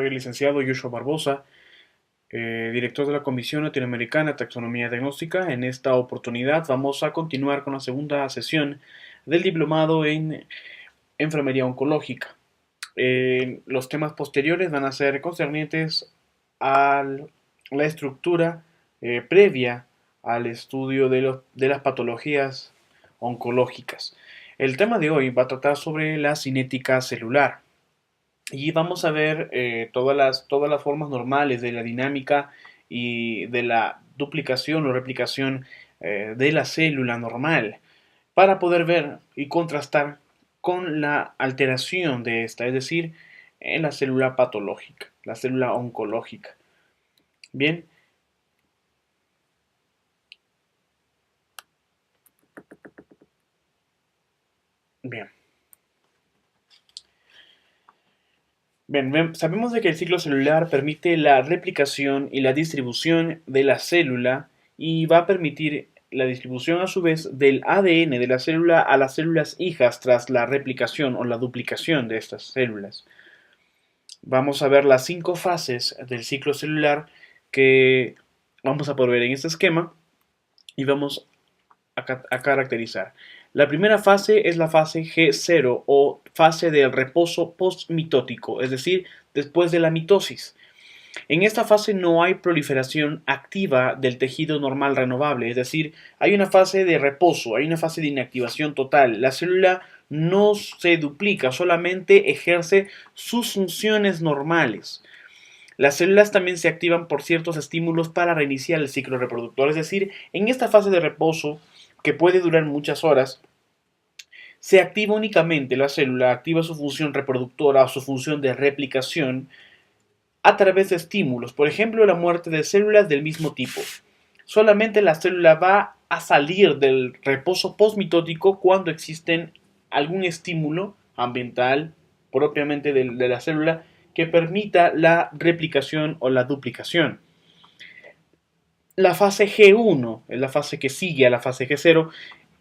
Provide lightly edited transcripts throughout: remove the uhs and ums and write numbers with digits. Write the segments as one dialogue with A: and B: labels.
A: Soy el licenciado Joshua Barbosa, director de la Comisión Latinoamericana de Taxonomía Diagnóstica. En esta oportunidad vamos a continuar con la segunda sesión del diplomado en enfermería oncológica. Los temas posteriores van a ser concernientes a la estructura previa al estudio de las patologías oncológicas. El tema de hoy va a tratar sobre la cinética celular. Y vamos a ver todas las formas normales de la dinámica y de la duplicación o replicación de la célula normal para poder ver y contrastar con la alteración de esta, es decir, en la célula patológica, la célula oncológica. Bien. Bien. Bien, sabemos de que el ciclo celular permite la replicación y la distribución de la célula y va a permitir la distribución a su vez del ADN de la célula a las células hijas tras la replicación o la duplicación de estas células. Vamos a ver las 5 fases del ciclo celular que vamos a poder ver en este esquema y vamos a caracterizar. La primera fase es la fase G0 o fase del reposo postmitótico, es decir, después de la mitosis. En esta fase no hay proliferación activa del tejido normal renovable, es decir, hay una fase de reposo, hay una fase de inactivación total. La célula no se duplica, solamente ejerce sus funciones normales. Las células también se activan por ciertos estímulos para reiniciar el ciclo reproductor, es decir, en esta fase de reposo, que puede durar muchas horas, se activa únicamente la célula, activa su función reproductora o su función de replicación a través de estímulos, por ejemplo, la muerte de células del mismo tipo. Solamente la célula va a salir del reposo postmitótico cuando existe algún estímulo ambiental propiamente de la célula que permita la replicación o la duplicación. La fase G1 es la fase que sigue a la fase G0.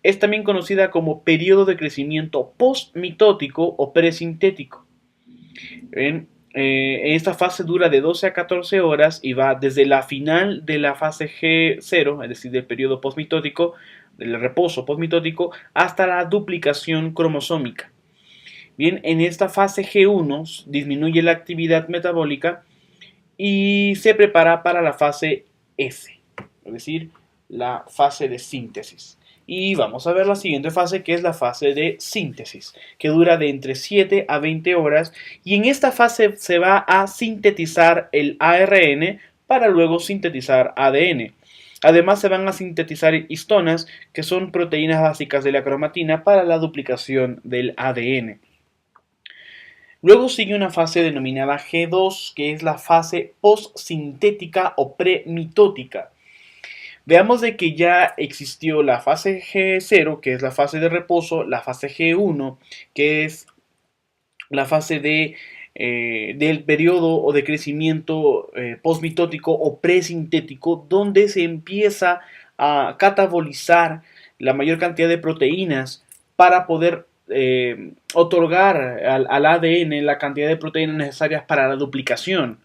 A: Es también conocida como periodo de crecimiento postmitótico o presintético. Esta fase dura de 12 a 14 horas y va desde la final de la fase G0, es decir, del periodo postmitótico, del reposo postmitótico, hasta la duplicación cromosómica. Bien, en esta fase G1 disminuye la actividad metabólica y se prepara para la fase S, es decir, la fase de síntesis. Y vamos a ver la siguiente fase, que es la fase de síntesis, que dura de entre 7 a 20 horas. Y en esta fase se va a sintetizar el ARN para luego sintetizar ADN. Además se van a sintetizar histonas, que son proteínas básicas de la cromatina para la duplicación del ADN. Luego sigue una fase denominada G2, que es la fase postsintética o premitótica. Veamos de que ya existió la fase G0, que es la fase de reposo, la fase G1, que es la fase del periodo o de crecimiento postmitótico o presintético, donde se empieza a catabolizar la mayor cantidad de proteínas para poder otorgar al ADN la cantidad de proteínas necesarias para la duplicación.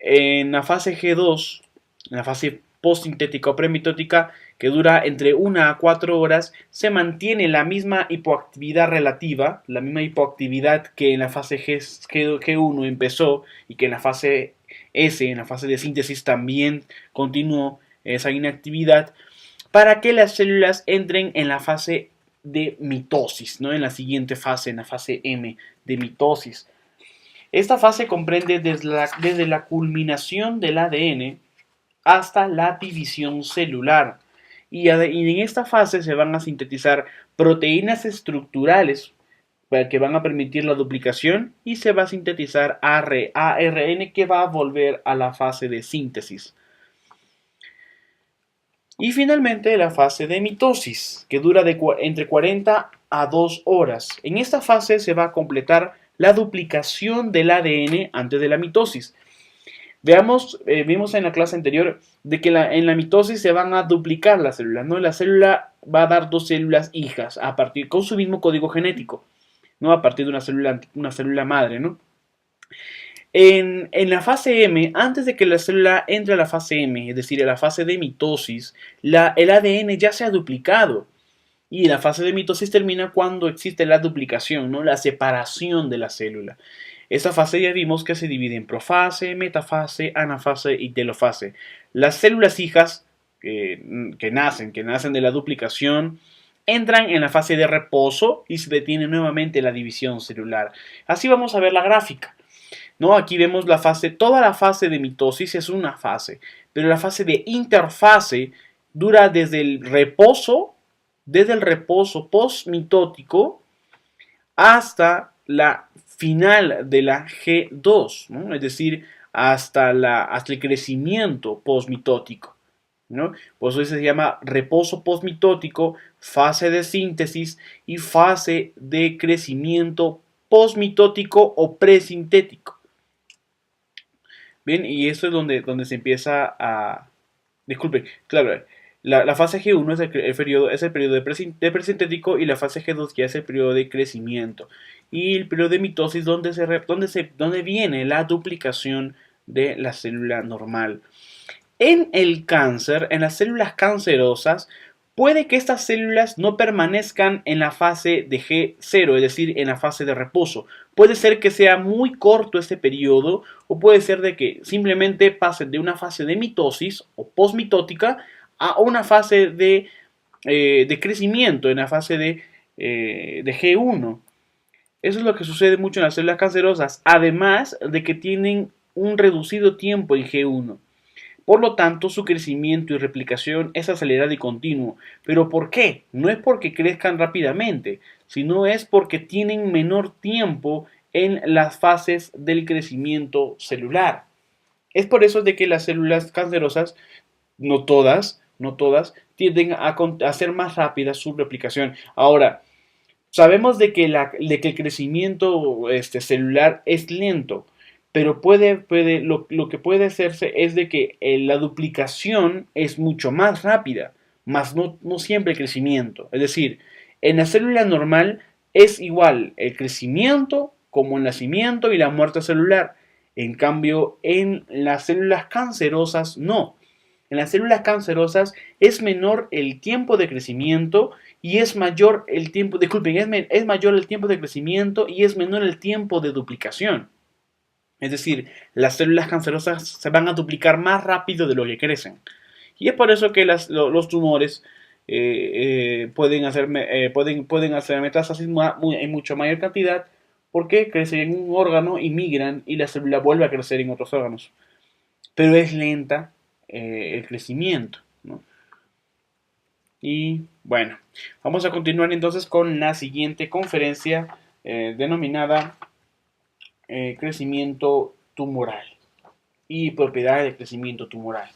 A: En la fase G2, en la fase postsintética o premitótica, que dura entre 1 a 4 horas, se mantiene la misma hipoactividad relativa, la misma hipoactividad que en la fase G1 empezó y que en la fase S, en la fase de síntesis, también continuó esa inactividad, para que las células entren en la fase de mitosis, ¿no? En la siguiente fase, en la fase M de mitosis. Esta fase comprende desde la culminación del ADN hasta la división celular. Y en esta fase se van a sintetizar proteínas estructurales que van a permitir la duplicación y se va a sintetizar ARN que va a volver a la fase de síntesis. Y finalmente la fase de mitosis, que dura entre 40 a 2 horas. En esta fase se va a completar la duplicación del ADN antes de la mitosis. Vimos en la clase anterior de que en la mitosis se van a duplicar las células, ¿no? La célula va a dar 2 células hijas con su mismo código genético, ¿no? A partir de una célula madre, ¿no? En la fase M, antes de que la célula entre a la fase M, es decir, a la fase de mitosis, el ADN ya se ha duplicado. Y la fase de mitosis termina cuando existe la duplicación, ¿no? La separación de la célula. Esa fase ya vimos que se divide en profase, metafase, anafase y telofase. Las células hijas que nacen de la duplicación, entran en la fase de reposo y se detiene nuevamente la división celular. Así vamos a ver la gráfica, ¿no? Aquí vemos la fase, toda la fase de mitosis es una fase, pero la fase de interfase dura desde el reposo postmitótico hasta la final de la G2, ¿no? Es decir, hasta el crecimiento postmitótico, ¿no? Por eso se llama reposo postmitótico, fase de síntesis y fase de crecimiento postmitótico o presintético. Bien, y esto es donde se empieza a... Disculpe, claro, la fase G1 es el periodo de presintético y la fase G2 ya es el periodo de crecimiento. Y el periodo de mitosis donde viene la duplicación de la célula normal. En el cáncer, en las células cancerosas, puede que estas células no permanezcan en la fase de G0, es decir, en la fase de reposo. Puede ser que sea muy corto este periodo o puede ser de que simplemente pasen de una fase de mitosis o postmitótica a una fase de crecimiento, en la fase de G1. Eso es lo que sucede mucho en las células cancerosas, además de que tienen un reducido tiempo en G1. Por lo tanto, su crecimiento y replicación es acelerado y continuo. ¿Pero por qué? No es porque crezcan rápidamente, sino es porque tienen menor tiempo en las fases del crecimiento celular. Es por eso de que las células cancerosas, no todas, tienden a hacer más rápida su replicación. Ahora, sabemos de que el crecimiento celular es lento, pero lo que puede hacerse es de que la duplicación es mucho más rápida, más no siempre el crecimiento. Es decir, en la célula normal es igual el crecimiento como el nacimiento y la muerte celular. En cambio, en las células cancerosas no. En las células cancerosas es menor el tiempo de crecimiento y es mayor el tiempo, disculpen, es mayor el tiempo de crecimiento y es menor el tiempo de duplicación. Es decir, las células cancerosas se van a duplicar más rápido de lo que crecen. Y es por eso que los tumores pueden hacer metástasis en mucho mayor cantidad porque crecen en un órgano y migran y la célula vuelve a crecer en otros órganos. Pero es lenta el crecimiento, ¿no? Y bueno, vamos a continuar entonces con la siguiente conferencia denominada crecimiento tumoral y propiedades de crecimiento tumoral.